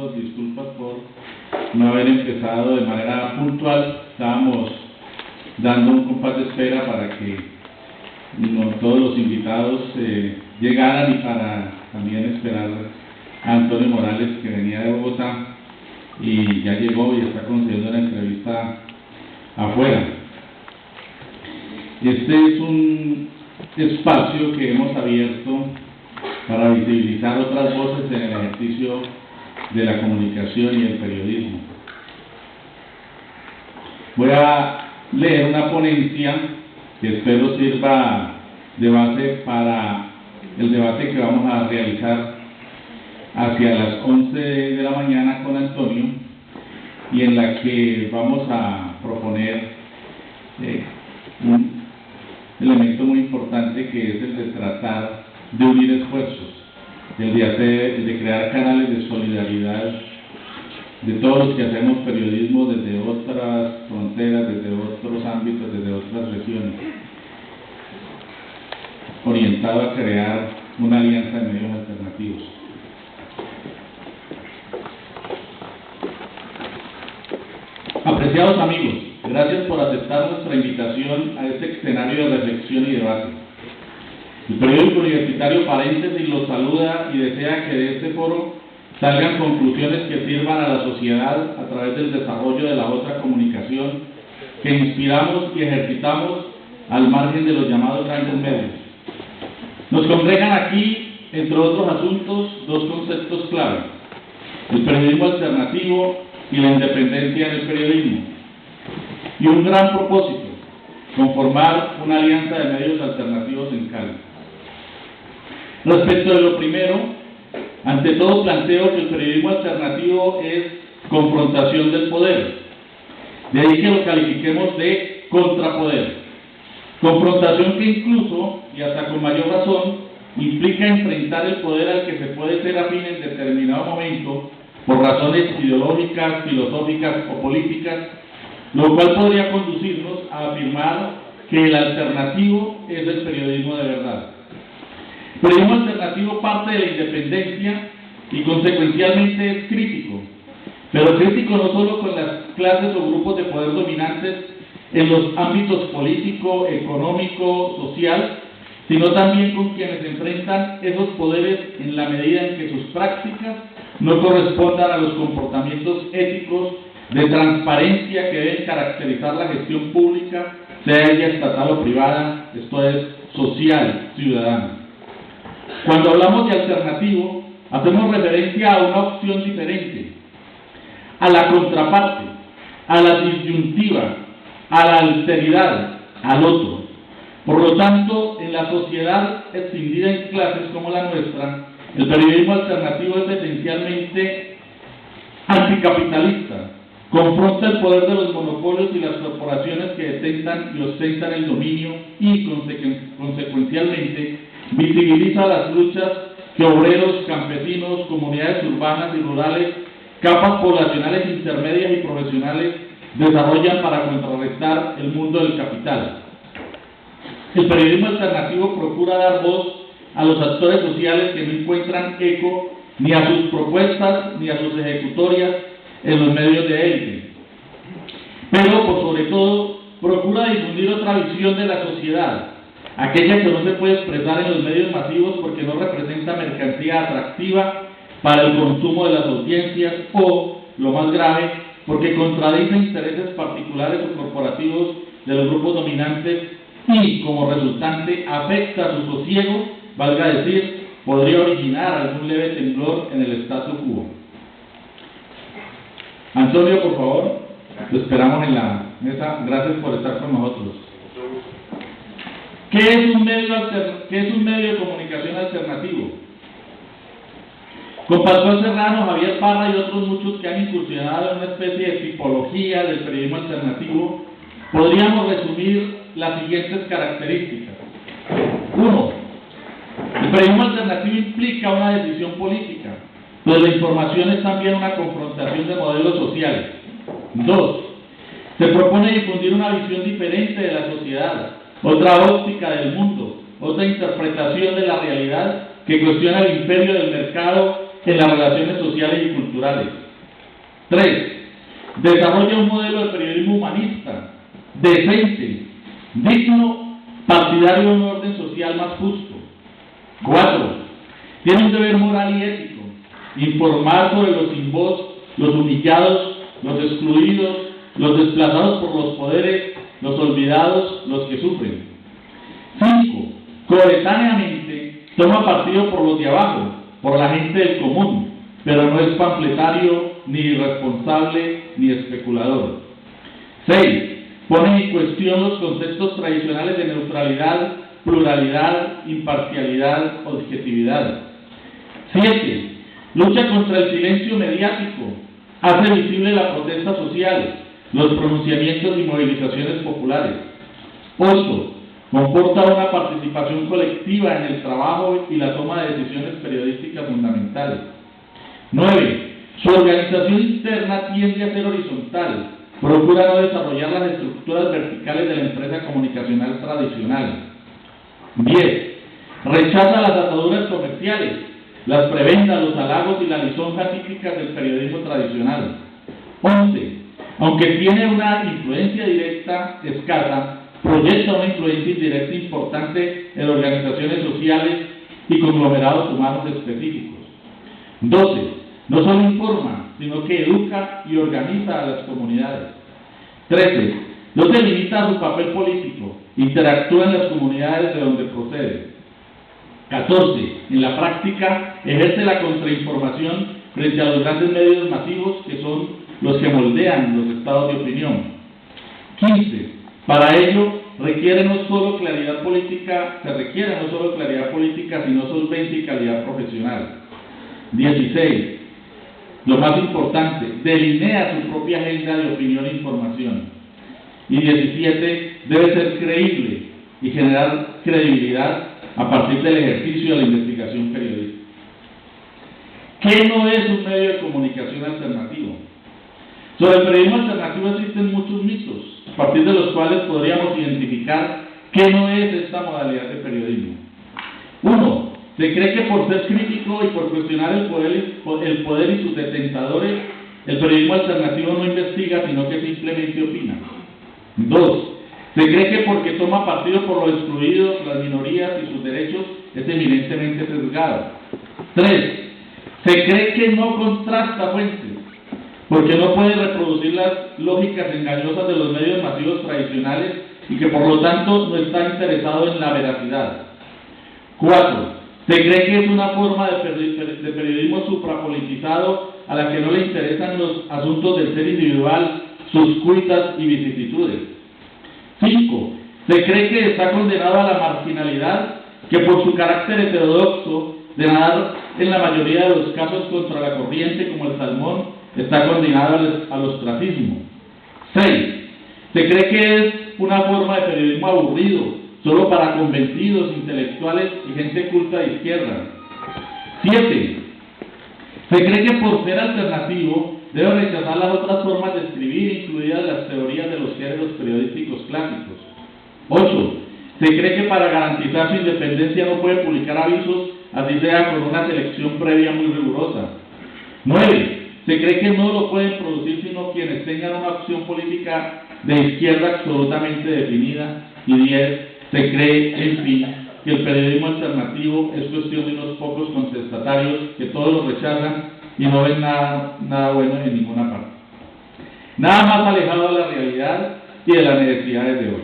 pido disculpas por no haber empezado de manera puntual. Estábamos dando un compás de espera para que todos los invitados llegaran y para también esperar a Antonio Morales, que venía de Bogotá y ya llegó y está concediendo una entrevista afuera. Este es un espacio que hemos abierto para visibilizar otras voces en el ejercicio de la comunicación y el periodismo. Voy a leer una ponencia que espero sirva de base para el debate que vamos a realizar hacia las 11 de la mañana con Antonio, y en la que vamos a proponer un elemento muy importante, que es el de tratar de unir esfuerzos, el de crear canales de solidaridad de todos los que hacemos periodismo desde otras fronteras, desde otros ámbitos, desde otras regiones, orientado a crear una alianza de medios alternativos. Apreciados amigos, gracias por aceptar nuestra invitación a este escenario de reflexión y debate. El periódico universitario Paréntesis los saluda y desea que de este foro salgan conclusiones que sirvan a la sociedad a través del desarrollo de la otra comunicación que inspiramos y ejercitamos al margen de los llamados grandes medios. Nos congregan aquí, entre otros asuntos, dos conceptos clave: el periodismo alternativo y la independencia en el periodismo, y un gran propósito: conformar una alianza de medios alternativos en Cali. Respecto de lo primero, ante todo planteo que el periodismo alternativo es confrontación del poder, de ahí que lo califiquemos de contrapoder, confrontación que incluso, y hasta con mayor razón, implica enfrentar el poder al que se puede ser afín en determinado momento por razones ideológicas, filosóficas o políticas, lo cual podría conducirnos a afirmar que el alternativo es el periodismo de verdad. El periodismo alternativo parte de la independencia y consecuencialmente es crítico, pero crítico no solo con las clases o grupos de poder dominantes en los ámbitos político, económico, social, sino también con quienes enfrentan esos poderes en la medida en que sus prácticas no correspondan a los comportamientos éticos de transparencia que deben caracterizar la gestión pública, sea ella estatal o privada, esto es, social, ciudadana. Cuando hablamos de alternativo, hacemos referencia a una opción diferente, a la contraparte, a la disyuntiva, a la alteridad, al otro. Por lo tanto, en la sociedad escindida en clases como la nuestra, el periodismo alternativo es esencialmente anticapitalista, confronta el poder de los monopolios y las corporaciones que detentan y ostentan el dominio y, consecuencialmente, visibiliza las luchas que obreros, campesinos, comunidades urbanas y rurales, capas poblacionales intermedias y profesionales desarrollan para contrarrestar el mundo del capital. El periodismo alternativo procura dar voz a los actores sociales que no encuentran eco ni a sus propuestas ni a sus ejecutorias en los medios de élite, pero por sobre todo procura difundir otra visión de la sociedad, aquella que no se puede expresar en los medios masivos porque no representa mercancía atractiva para el consumo de las audiencias o, lo más grave, porque contradice intereses particulares o corporativos de los grupos dominantes y, como resultante, afecta a su sosiego, valga decir, podría originar algún leve temblor en el statu quo. Antonio, por favor, lo esperamos en la mesa. Gracias por estar con nosotros. ¿Qué es un medio de comunicación alternativo? Con Pascual Serrano, Javier Parra y otros muchos que han incursionado en una especie de tipología del periodismo alternativo, podríamos resumir las siguientes características. 1. El periodismo alternativo implica una decisión política, pues la información es también una confrontación de modelos sociales. 2. Se propone difundir una visión diferente de la sociedad, otra óptica del mundo, otra interpretación de la realidad que cuestiona el imperio del mercado en las relaciones sociales y culturales. 3. Desarrolla un modelo de periodismo humanista, decente, digno, partidario de un orden social más justo. 4. Tiene un deber moral y ético, informar sobre los sin voz, los humillados, los excluidos, los desplazados por los poderes, los olvidados, los que sufren. 5. Coetáneamente toma partido por los de abajo, por la gente del común, pero no es panfletario, ni irresponsable, ni especulador. 6. Pone en cuestión los conceptos tradicionales de neutralidad, pluralidad, imparcialidad, objetividad. 7. Lucha contra el silencio mediático, hace visible la protesta social, los pronunciamientos y movilizaciones populares. 8. Comporta una participación colectiva en el trabajo y la toma de decisiones periodísticas fundamentales. 9. Su organización interna tiende a ser horizontal, procura no desarrollar las estructuras verticales de la empresa comunicacional tradicional. 10. Rechaza las ataduras comerciales, las prebendas, los halagos y la lisonja típicas del periodismo tradicional. 11. Aunque tiene una influencia directa escasa, proyecta una influencia indirecta importante en organizaciones sociales y conglomerados humanos específicos. 12. No solo informa, sino que educa y organiza a las comunidades. 13. No se limita a su papel político, interactúa en las comunidades de donde procede. 14. En la práctica, ejerce la contrainformación frente a los grandes medios masivos que son los que moldean los estados de opinión. 15. Para ello, se requiere no solo claridad política, sino solvencia y calidad profesional. 16. Lo más importante, delinea su propia agenda de opinión e información. Y 17. Debe ser creíble y generar credibilidad a partir del ejercicio de la investigación periodística. ¿Qué no es un medio de comunicación alternativo? Sobre el periodismo alternativo existen muchos mitos, a partir de los cuales podríamos identificar qué no es esta modalidad de periodismo. 1. Se cree que por ser crítico y por cuestionar el poder y sus detentadores, el periodismo alternativo no investiga, sino que simplemente opina. 2. Se cree que porque toma partido por los excluidos, las minorías y sus derechos, es eminentemente sesgado. 3. Se cree que no contrasta fuentes, porque no puede reproducir las lógicas engañosas de los medios masivos tradicionales y que por lo tanto no está interesado en la veracidad. 4. Se cree que es una forma de periodismo suprapolitizado a la que no le interesan los asuntos del ser individual, sus cuitas y vicisitudes. 5. Se cree que está condenado a la marginalidad, que por su carácter heterodoxo de nadar en la mayoría de los casos contra la corriente como el salmón, está condenado al ostracismo. 6. Se cree que es una forma de periodismo aburrido, solo para convencidos, intelectuales y gente culta de izquierda. 7. Se cree que por ser alternativo debe rechazar las otras formas de escribir, incluidas las teorías de los géneros periodísticos clásicos. 8. Se cree que para garantizar su independencia no puede publicar avisos, así sea con una selección previa muy rigurosa. 9. Se cree que no lo pueden producir sino quienes tengan una opción política de izquierda absolutamente definida. Y 10. Se cree, en fin, que el periodismo alternativo es cuestión de unos pocos contestatarios que todos lo rechazan y no ven nada bueno en ninguna parte. Nada más alejado de la realidad y de las necesidades de hoy.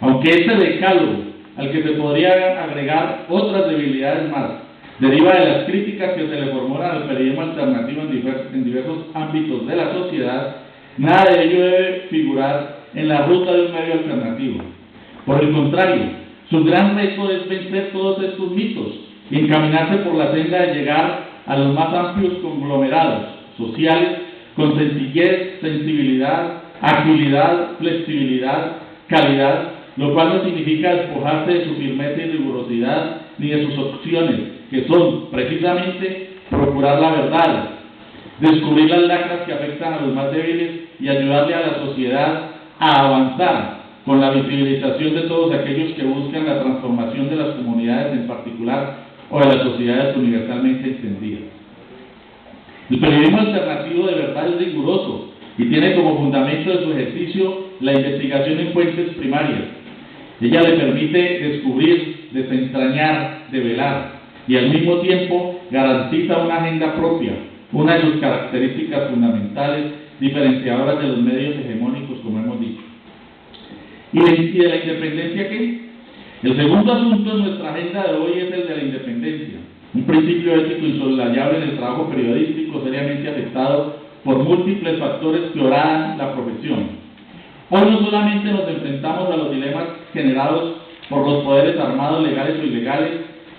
Aunque este decálogo, al que se podría agregar otras debilidades más, deriva de las críticas que se le formulan al periodismo alternativo en diversos ámbitos de la sociedad, nada de ello debe figurar en la ruta de un medio alternativo. Por el contrario, su gran reto es vencer todos estos mitos y encaminarse por la senda de llegar a los más amplios conglomerados sociales con sencillez, sensibilidad, agilidad, flexibilidad, calidad, lo cual no significa despojarse de su firmeza y rigurosidad ni de sus opciones, que son precisamente procurar la verdad, descubrir las lacras que afectan a los más débiles y ayudarle a la sociedad a avanzar con la visibilización de todos aquellos que buscan la transformación de las comunidades en particular o de las sociedades universalmente extendidas. El periodismo alternativo de verdad es riguroso y tiene como fundamento de su ejercicio la investigación en fuentes primarias. Ella le permite descubrir, desentrañar, develar y al mismo tiempo garantiza una agenda propia, una de sus características fundamentales diferenciadoras de los medios hegemónicos, como hemos dicho. ¿Y de la independencia qué? El segundo asunto en nuestra agenda de hoy es el de la independencia, un principio ético insoslayable en el trabajo periodístico seriamente afectado por múltiples factores que horadan la profesión. Hoy no solamente nos enfrentamos a los dilemas generados por los poderes armados legales o ilegales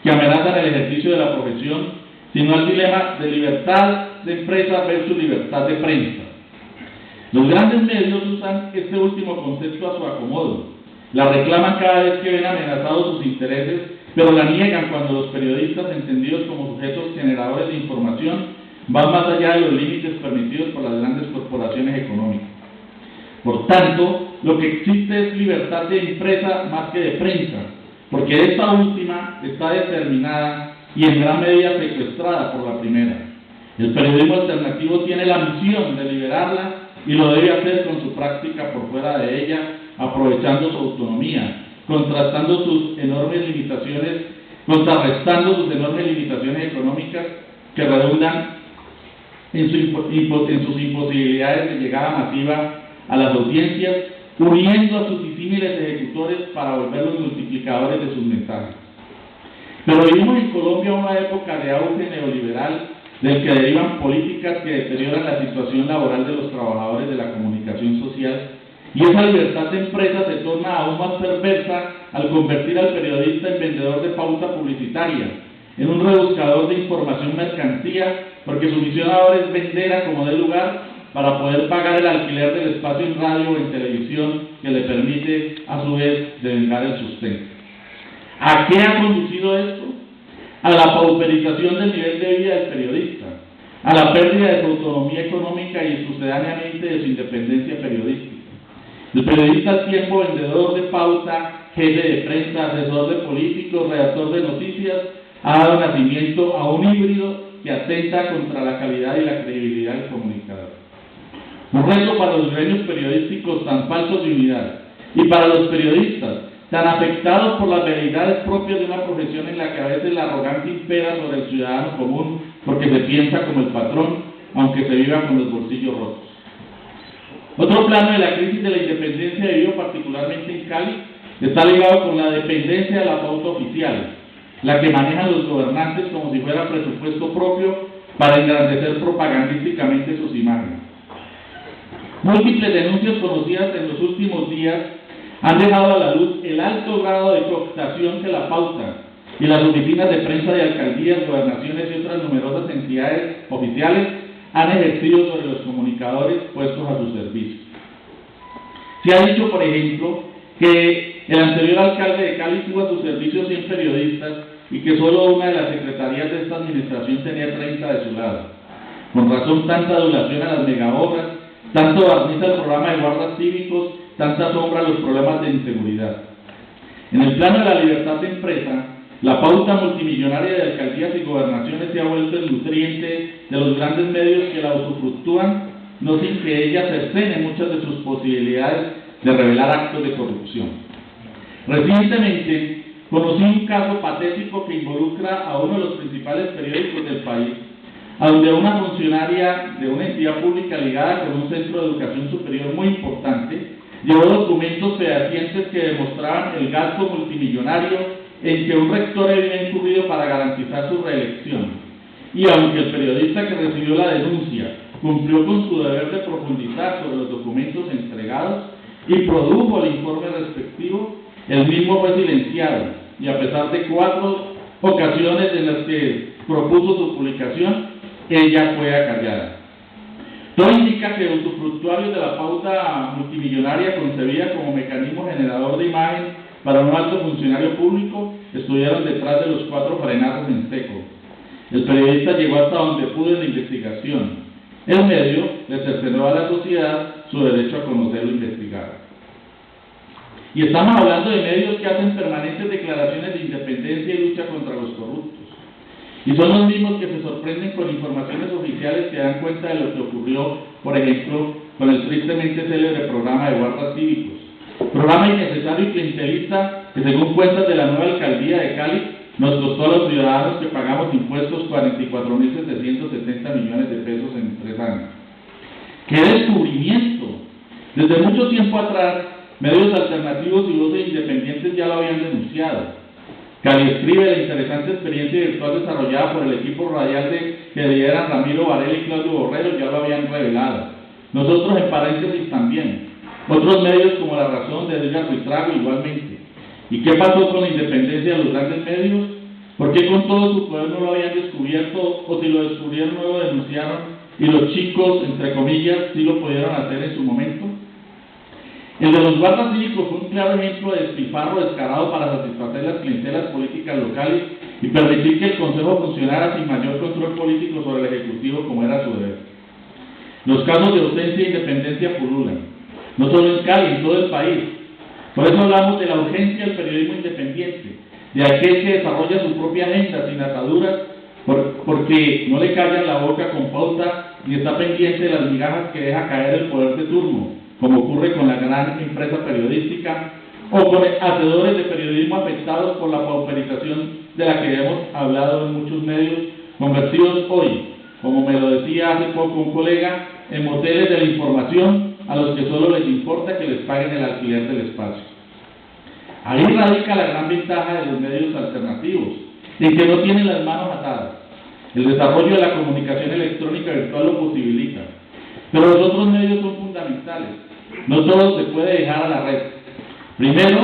que amenazan el ejercicio de la profesión, sino al dilema de libertad de empresa versus libertad de prensa. Los grandes medios usan este último concepto a su acomodo, la reclaman cada vez que ven amenazados sus intereses, pero la niegan cuando los periodistas, entendidos como sujetos generadores de información, van más allá de los límites permitidos por las grandes corporaciones económicas. Por tanto, lo que existe es libertad de empresa más que de prensa, porque esta última está determinada y en gran medida secuestrada por la primera. El periodismo alternativo tiene la misión de liberarla y lo debe hacer con su práctica por fuera de ella, aprovechando su autonomía, contrarrestando sus enormes limitaciones económicas que redundan en sus imposibilidades de llegada masiva a las audiencias, uniendo a sus disímiles ejecutores para volverlos multiplicadores de sus mensajes. Pero vivimos en Colombia una época de auge neoliberal del que derivan políticas que deterioran la situación laboral de los trabajadores de la comunicación social, y esa libertad de empresa se torna aún más perversa al convertir al periodista en vendedor de pauta publicitaria, en un rebuscador de información mercancía, porque su misión ahora es vender a como dé lugar para poder pagar el alquiler del espacio en radio o en televisión que le permite, a su vez, devengar el sustento. ¿A qué ha conducido esto? A la pauperización del nivel de vida del periodista, a la pérdida de su autonomía económica y sucedáneamente de su independencia periodística. El periodista al tiempo vendedor de pauta, jefe de prensa, asesor de políticos, redactor de noticias, ha dado nacimiento a un híbrido que atenta contra la calidad y la credibilidad del comunicador. Un reto para los gremios periodísticos tan falsos de unidad y para los periodistas tan afectados por las veleidades propias de una profesión en la que a veces la arrogancia impera sobre el ciudadano común porque se piensa como el patrón, aunque se viva con los bolsillos rotos. Otro plano de la crisis de la independencia vivido particularmente en Cali está ligado con la dependencia de la pauta oficial, la que manejan los gobernantes como si fuera presupuesto propio para engrandecer propagandísticamente sus imágenes. Múltiples denuncias conocidas en los últimos días han dejado a la luz el alto grado de cooptación que la pauta y las oficinas de prensa de alcaldías, gobernaciones y otras numerosas entidades oficiales han ejercido sobre los comunicadores puestos a su servicio. Se ha dicho, por ejemplo, que el anterior alcalde de Cali tuvo a su servicio 100 periodistas y que solo una de las secretarías de esta administración tenía 30 de su lado. Con razón, tanta adulación a las megaobras, tanto barniza el programa de guardas cívicos, tanta sombra a los problemas de inseguridad. En el plano de la libertad de empresa, la pauta multimillonaria de alcaldías y gobernaciones se ha vuelto el nutriente de los grandes medios que la usufructúan, no sin que ella cercene muchas de sus posibilidades de revelar actos de corrupción. Recientemente conocí un caso patético que involucra a uno de los principales periódicos del país, a donde una funcionaria de una entidad pública ligada con un centro de educación superior muy importante llevó documentos fehacientes que demostraban el gasto multimillonario en que un rector había incurrido para garantizar su reelección. Y aunque el periodista que recibió la denuncia cumplió con su deber de profundizar sobre los documentos entregados y produjo el informe respectivo, el mismo fue silenciado, y a pesar de 4 ocasiones en las que propuso su publicación, ella fue acallada. Todo indica que los usufructuarios de la pauta multimillonaria concebida como mecanismo generador de imagen para un alto funcionario público estuvieron detrás de los 4 frenazos en seco. El periodista llegó hasta donde pudo en la investigación. El medio le cercenó a la sociedad su derecho a conocer lo investigado. Y estamos hablando de medios que hacen permanentes declaraciones de independencia y lucha contra los corruptos. Y son los mismos que se sorprenden con informaciones oficiales que dan cuenta de lo que ocurrió, por ejemplo, con el tristemente célebre programa de guardas cívicos. Programa innecesario y clientelista que, según cuentas de la nueva alcaldía de Cali, nos costó a los ciudadanos que pagamos impuestos 44.770 millones de pesos en 3 años. ¡Qué descubrimiento! Desde mucho tiempo atrás, medios alternativos y voces independientes ya lo habían denunciado. Cali Escribe, la interesante experiencia virtual desarrollada por el equipo radial que lideran Ramiro Varela y Claudio Borrero, ya lo habían revelado. Nosotros, en paréntesis, también. Otros medios como La Razón de Edgar Buitrago igualmente. ¿Y qué pasó con la independencia de los grandes medios? ¿Por qué con todo su poder no lo habían descubierto, o si lo descubrieron no lo denunciaron, y los chicos, entre comillas, sí lo pudieron hacer en su momento? El de los guardas cívicos fue un claro ejemplo de despilfarro descarado para satisfacer las clientelas políticas locales y permitir que el Consejo funcionara sin mayor control político sobre el Ejecutivo, como era su deber. Los casos de ausencia e independencia pululan, no solo en Cali, en todo el país. Por eso hablamos de la urgencia del periodismo independiente, de aquel que desarrolla su propia agenda sin ataduras, porque no le callan la boca con pauta ni está pendiente de las migajas que deja caer el poder de turno, como ocurre con la gran empresa periodística, o con hacedores de periodismo afectados por la pauperización de la que hemos hablado en muchos medios, convertidos hoy, como me lo decía hace poco un colega, en moteles de la información a los que solo les importa que les paguen el alquiler del espacio. Ahí radica la gran ventaja de los medios alternativos, en que no tienen las manos atadas. El desarrollo de la comunicación electrónica virtual lo posibilita, pero los otros medios son fundamentales. No todo se puede dejar a la red. Primero,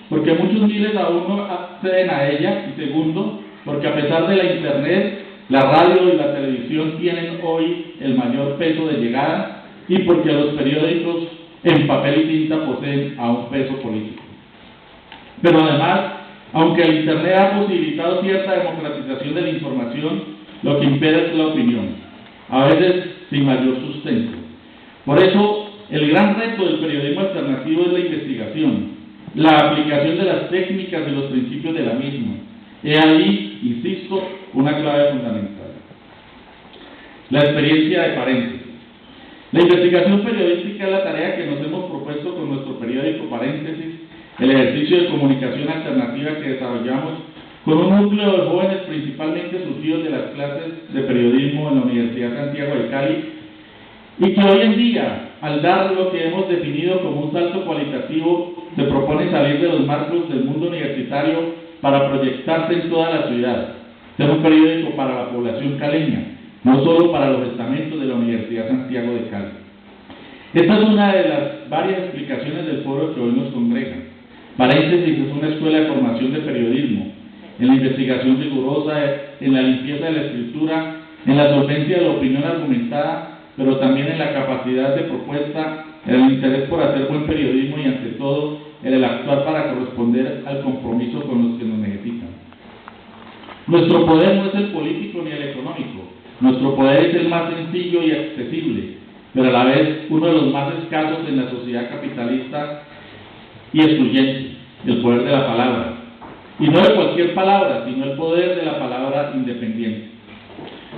porque muchos miles aún no acceden a ella, y segundo, porque a pesar de la internet, la radio y la televisión tienen hoy el mayor peso de llegada, y porque los periódicos en papel y tinta poseen a un peso político. Pero además, aunque el internet ha posibilitado cierta democratización de la información, lo que impera es la opinión, a veces sin mayor sustento. Por eso, el gran reto del periodismo alternativo es la investigación, la aplicación de las técnicas y los principios de la misma. He ahí, insisto, una clave fundamental. La experiencia de Paréntesis. La investigación periodística es la tarea que nos hemos propuesto con nuestro periódico Paréntesis, el ejercicio de comunicación alternativa que desarrollamos con un núcleo de jóvenes principalmente surgidos de las clases de periodismo en la Universidad Santiago de Cali, y que hoy en día, al dar lo que hemos definido como un salto cualitativo, se propone salir de los marcos del mundo universitario para proyectarse en toda la ciudad, ser un periódico para la población caleña, no solo para los estamentos de la Universidad Santiago de Cali. Esta es una de las varias explicaciones del foro que hoy nos congrega. Paréntesis es una escuela de formación de periodismo, en la investigación rigurosa, en la limpieza de la escritura, en la solvencia de la opinión argumentada, pero también en la capacidad de propuesta, en el interés por hacer buen periodismo y, ante todo, en el actuar para corresponder al compromiso con los que nos necesitan. Nuestro poder no es el político ni el económico. Nuestro poder es el más sencillo y accesible, pero a la vez uno de los más escasos en la sociedad capitalista y excluyente, el poder de la palabra. Y no de cualquier palabra, sino el poder de la palabra independiente.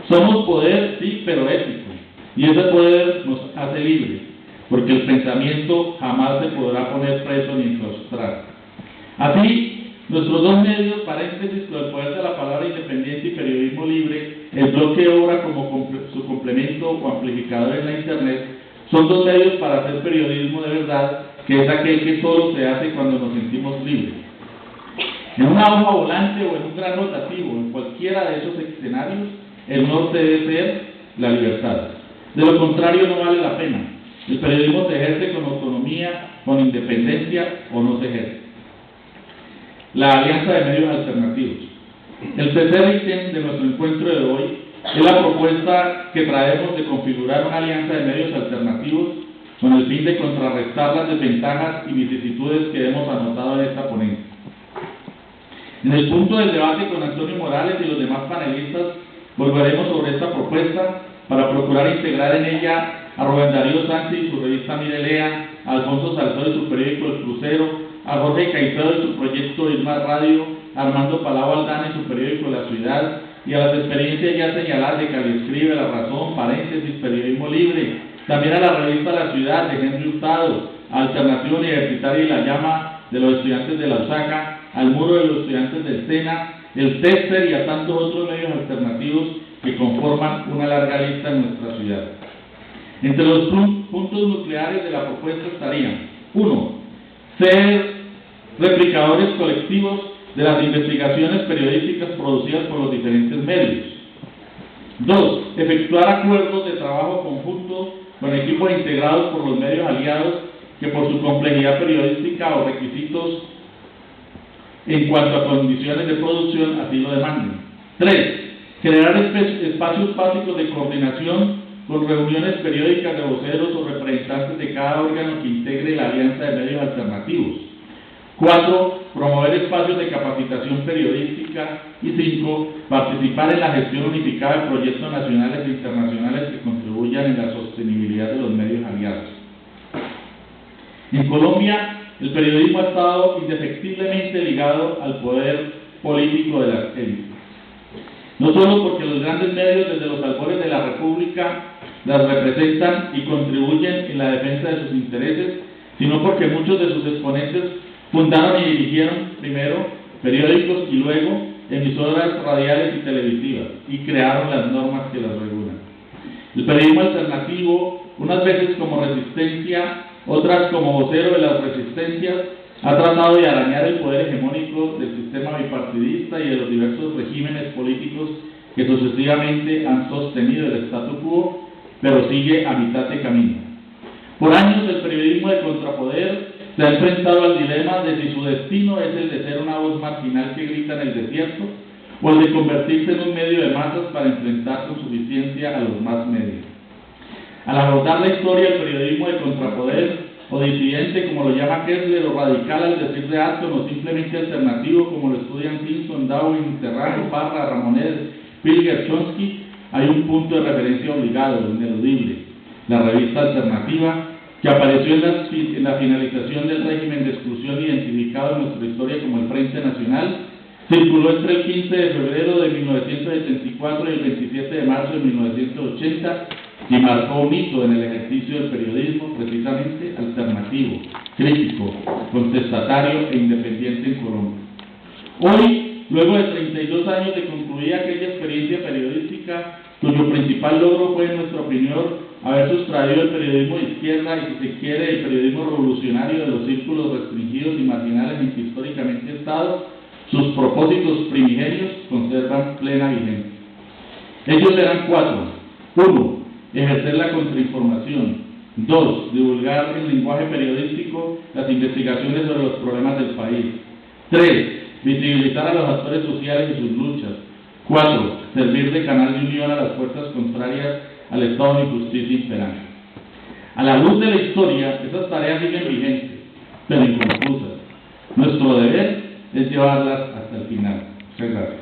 Somos poder, sí, pero ético. Y ese poder nos hace libres, porque el pensamiento jamás se podrá poner preso ni enclaustrar. Así, nuestros dos medios, Paréntesis, con el poder de la palabra independiente y periodismo libre, el bloque obra como su complemento o amplificador en la Internet, son dos medios para hacer periodismo de verdad, que es aquel que solo se hace cuando nos sentimos libres. En una hoja volante o en un gran rotativo, en cualquiera de esos escenarios, el norte debe ser la libertad. De lo contrario, no vale la pena. El periodismo se ejerce con autonomía, con independencia, o no se ejerce. La alianza de medios alternativos. El tercer ítem de nuestro encuentro de hoy es la propuesta que traemos de configurar una alianza de medios alternativos con el fin de contrarrestar las desventajas y vicisitudes que hemos anotado en esta ponencia. En el punto del debate con Antonio Morales y los demás panelistas, volveremos sobre esta propuesta para procurar integrar en ella a Rubén Darío Sánchez y su revista Mirelea, a Alfonso Salcedo y su periódico El Crucero, a Jorge Caicedo y su proyecto Irma Radio, a Armando Palau Aldana y su periódico La Ciudad, y a las experiencias ya señaladas de Caliescribe, La Razón, Paréntesis, Periodismo Libre, también a la revista La Ciudad de Henry Hurtado, a Alternativa Universitaria y La Llama de los estudiantes de la USACA, al Muro de los estudiantes del SENA, el Tester y a tantos otros medios alternativos que conforman una larga lista en nuestra ciudad. Entre los puntos nucleares de la propuesta estarían: 1. Ser replicadores colectivos de las investigaciones periodísticas producidas por los diferentes medios. 2. Efectuar acuerdos de trabajo conjunto con equipos integrados por los medios aliados que por su complejidad periodística o requisitos en cuanto a condiciones de producción así lo demanden. 3. Crear espacios básicos de coordinación con reuniones periódicas de voceros o representantes de cada órgano que integre la alianza de medios alternativos. 4. Promover espacios de capacitación periodística. Y 5. Participar en la gestión unificada de proyectos nacionales e internacionales que contribuyan en la sostenibilidad de los medios aliados. En Colombia, el periodismo ha estado indefectiblemente ligado al poder político de las élites. No solo porque los grandes medios desde los albores de la República las representan y contribuyen en la defensa de sus intereses, sino porque muchos de sus exponentes fundaron y dirigieron primero periódicos y luego emisoras radiales y televisivas y crearon las normas que las regulan. El periodismo alternativo, unas veces como resistencia, otras como vocero de las resistencias, ha tratado de arañar el poder hegemónico del sistema bipartidista y de los diversos regímenes políticos que sucesivamente han sostenido el statu quo, pero sigue a mitad de camino. Por años el periodismo de contrapoder se ha enfrentado al dilema de si su destino es el de ser una voz marginal que grita en el desierto o el de convertirse en un medio de masas para enfrentar con suficiencia a los más medios. Al abordar la historia del periodismo de contrapoder o disidente, como lo llama Kessler, o radical al decir de Acton, o simplemente alternativo, como lo estudian Simpson, Darwin, Serrano, Parra, Ramonet, Pilger, Chomsky, hay un punto de referencia obligado, ineludible: la revista alternativa, que apareció en la finalización del régimen de exclusión identificado en nuestra historia como el Frente Nacional, circuló entre el 15 de febrero de 1974 y el 27 de marzo de 1980 y marcó un hito en el ejercicio del periodismo precisamente alternativo, crítico, contestatario e independiente en Colombia. Hoy, luego de 32 años de concluir aquella experiencia periodística, cuyo principal logro fue, en nuestra opinión, haber sustraído el periodismo de izquierda y, si se quiere, el periodismo revolucionario de los círculos restringidos y marginales en que históricamente ha estado, sus propósitos primigenios conservan plena vigencia. Ellos serán 4. 1. Ejercer la contrainformación. 2. Divulgar en lenguaje periodístico las investigaciones sobre los problemas del país. 3. Visibilizar a los actores sociales y sus luchas. 4. Servir de canal de unión a las fuerzas contrarias al estado de injusticia imperante. A la luz de la historia, esas tareas siguen vigentes, pero inconclusas. Nuestro deber es llevarlas hasta el final. Muchas gracias.